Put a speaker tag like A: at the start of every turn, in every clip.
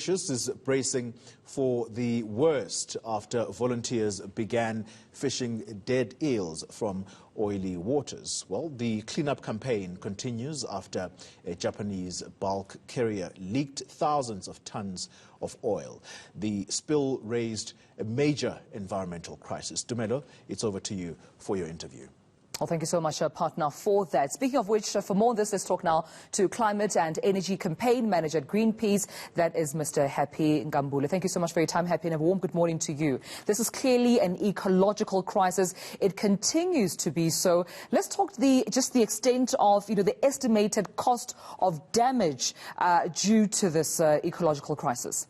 A: Mauritius is bracing for the worst after volunteers began fishing dead eels from oily waters. Well, the cleanup campaign continues after a Japanese bulk carrier leaked thousands of tons of oil. The spill raised a major environmental crisis. Dumelo, it's over to you for your interview.
B: Well, thank you so much, partner, for that. Speaking of which, for more on this, let's talk now to Climate and Energy Campaign Manager at Greenpeace. That is Mr. Happy Khambule. Thank you so much for your time, Happy, and a warm good morning to you. This is clearly an ecological crisis. It continues to be so. Let's talk just the extent of, the estimated cost of damage due to this ecological crisis.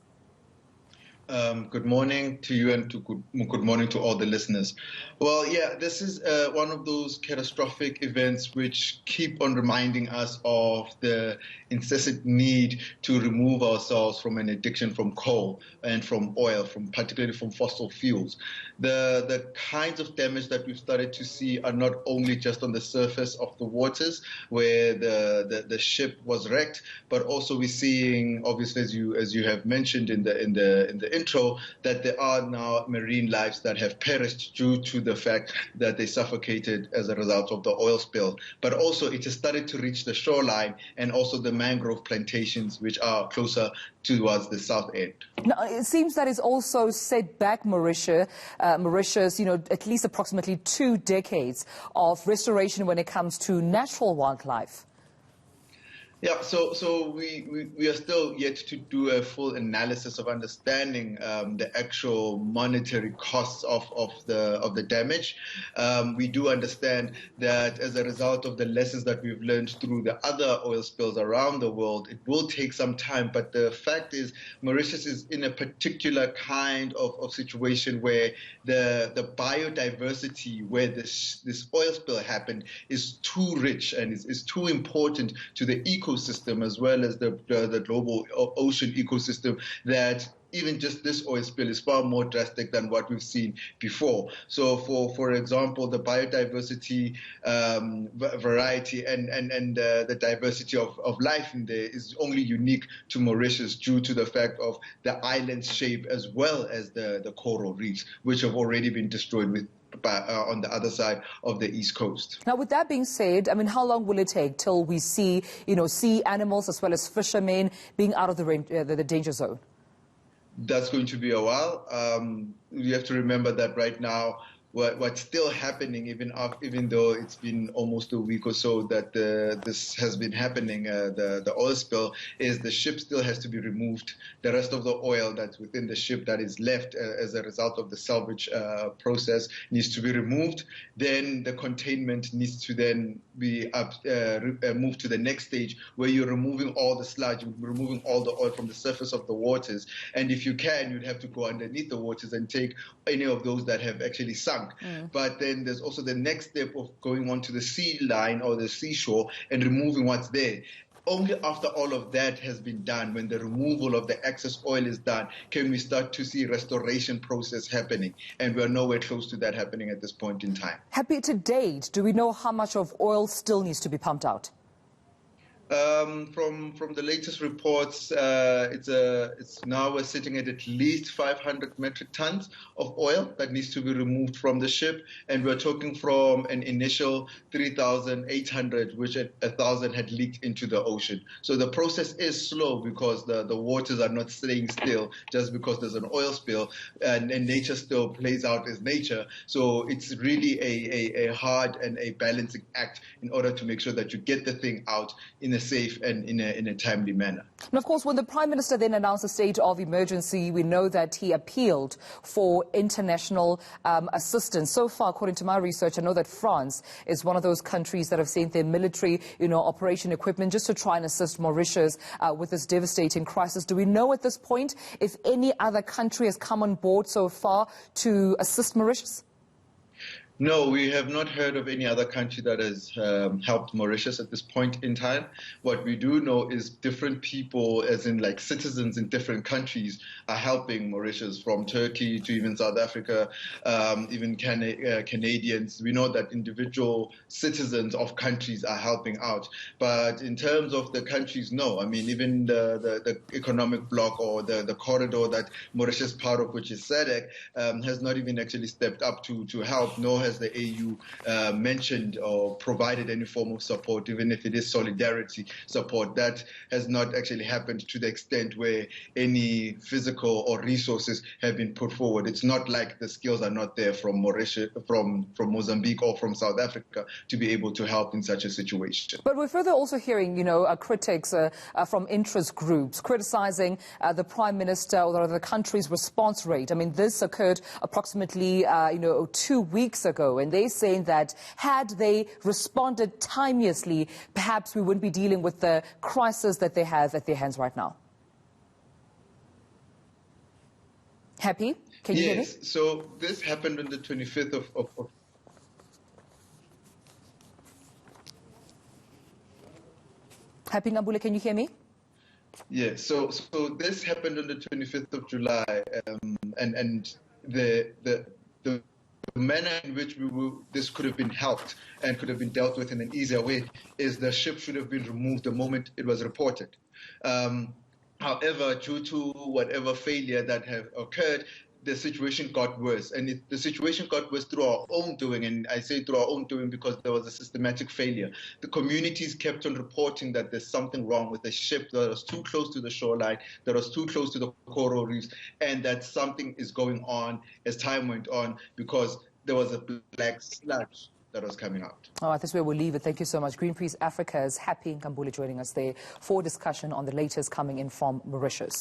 C: Good morning to you and good morning to all the listeners. Well, yeah, this is one of those catastrophic events which keep on reminding us of the incessant need to remove ourselves from an addiction from coal and from oil, particularly from fossil fuels. The kinds of damage that we've started to see are not only just on the surface of the waters where the ship was wrecked, but also we're seeing, obviously, as you have mentioned in the intro, that there are now marine lives that have perished due to the fact that they suffocated as a result of the oil spill. But also it has started to reach the shoreline and also the mangrove plantations, which are closer towards the south end.
B: Now, it seems that it's also set back Mauritius, at least approximately 2 decades of restoration when it comes to natural wildlife.
C: Yeah, so we are still yet to do a full analysis of understanding the actual monetary costs of the damage. We do understand that as a result of the lessons that we've learned through the other oil spills around the world, it will take some time. But the fact is, Mauritius is in a particular kind of situation where the biodiversity where this oil spill happened is too rich and is too important to the ecosystem as well as the global ocean ecosystem, that even just this oil spill is far more drastic than what we've seen before. So for example, the biodiversity variety and the diversity of life in there is only unique to Mauritius due to the fact of the island's shape as well as the coral reefs, which have already been destroyed on the other side of the east coast.
B: Now, with that being said, how long will it take till we see, sea animals as well as fishermen being out of the danger zone?
C: That's going to be a while. You have to remember that right now, what's still happening, even though it's been almost a week or so that this has been happening, the oil spill, is the ship still has to be removed. The rest of the oil that's within the ship that is left as a result of the salvage process needs to be removed. Then the containment needs to then be moved to the next stage where you're removing all the sludge, removing all the oil from the surface of the waters. And if you can, you'd have to go underneath the waters and take any of those that have actually sunk. But then there's also the next step of going onto the sea line or the seashore and removing what's there. Only after all of that has been done, when the removal of the excess oil is done, can we start to see restoration process happening. And we're nowhere close to that happening at this point in time.
B: Happy, to date, do we know how much of oil still needs to be pumped out?
C: From the latest reports, it's now we're sitting at least 500 metric tons of oil that needs to be removed from the ship, and we're talking from an initial 3,800, which 1,000 had leaked into the ocean. So the process is slow because the waters are not staying still just because there's an oil spill, and nature still plays out as nature. So it's really a hard and a balancing act in order to make sure that you get the thing out in a safe and in a timely manner.
B: And of course, when the Prime Minister then announced a state of emergency, we know that he appealed for international assistance. So far, according to my research, I know that France is one of those countries that have sent their military, operation equipment just to try and assist Mauritius with this devastating crisis. Do we know at this point if any other country has come on board so far to assist Mauritius?
C: No, we have not heard of any other country that has helped Mauritius at this point in time. What we do know is different people, as in like citizens in different countries, are helping Mauritius, from Turkey to even South Africa, even Canadians. We know that individual citizens of countries are helping out. But in terms of the countries, no. I mean, even the economic bloc or the corridor that Mauritius is part of, which is SADC, has not even actually stepped up to help, nor has the AU mentioned or provided any form of support, even if it is solidarity support. That has not actually happened to the extent where any physical or resources have been put forward. It's not like the skills are not there from Mauritius, from Mozambique or from South Africa to be able to help in such a situation.
B: But we're further also hearing, critics from interest groups criticizing the Prime Minister or the country's response rate. I mean, this occurred approximately, 2 weeks ago, and they're saying that had they responded timeously, perhaps we wouldn't be dealing with the crisis that they have at their hands right now. Happy? Can you hear me?
C: Yes, so this happened on the 25th of
B: Happy Khambule, can you hear me?
C: Yeah, so this happened on the 25th of July, and the manner in which this could have been helped and could have been dealt with in an easier way is the ship should have been removed the moment it was reported. However, due to whatever failure that have occurred, the situation got worse, and the situation got worse through our own doing, and I say through our own doing because there was a systematic failure. The communities kept on reporting that there's something wrong with the ship, that was too close to the shoreline, that was too close to the coral reefs, and that something is going on as time went on because there was a black sludge that was coming out.
B: All right, that's where we'll leave it. Thank you so much. Greenpeace Africa's Happy Khambule joining us there for discussion on the latest coming in from Mauritius.